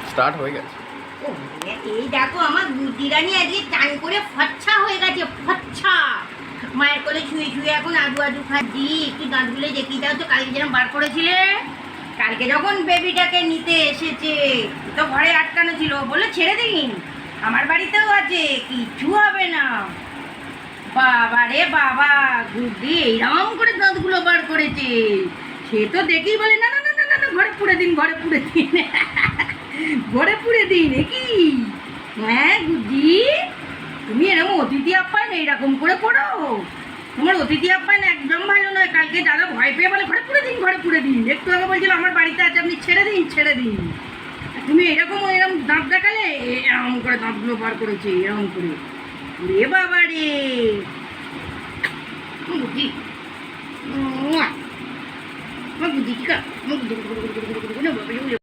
Start হয়ে গেছে। ও, এই দেখো আমার বুদ্ধি রানী আজকে টান করে ফচ্ছা হয়ে গেছে, ফচ্ছা। মায়ের কোলে শুয়ে শুয়ে এখন আদু আদু খাচ্ছি। একটু দাঁতগুলো দেখিয়ে দাও তো, কালকে যেরকম বার করেছিলে। কালকে যখন বেবিটাকে নিতে এসেছে তো ঘরে আটকানো ছিল, বলে ছেড়ে দিন, আমার বাড়িতেও আছে, কিচ্ছু হবে না। বাবা রে বাবা, গুড্ডি এইরকম করে দাঁতগুলো বার করেছে। সে তো দেখেই বলে না না না না না না, ঘরে পুড়ে দিন, ঘরে পুড়ে দিন, ঘরে পুড়ে দিন। এ কি? হ্যাঁ গুড্ডি, তুমি এরকম অতিথি আপ্যায়ন এইরকম করে করো? তোমার অতিথি আপ্যায়ন একদম ভালো নয়। কালকে দাদা ভয় পেয়ে বলে ঘরে পুড়ে দিন, ঘরে পুড়ে দিন। একটু আগে বলছিল আমার বাড়িতে আছে, আপনি ছেড়ে দিন, ছেড়ে দিন। তুমি এরকম দাঁত দেখালে, এরকম করে দাঁতগুলো বার করেছে, এরকম করে। রে বাবা রে বুদ্ধি, আমার বুদ্ধি কি কর, আমার বুদ্ধি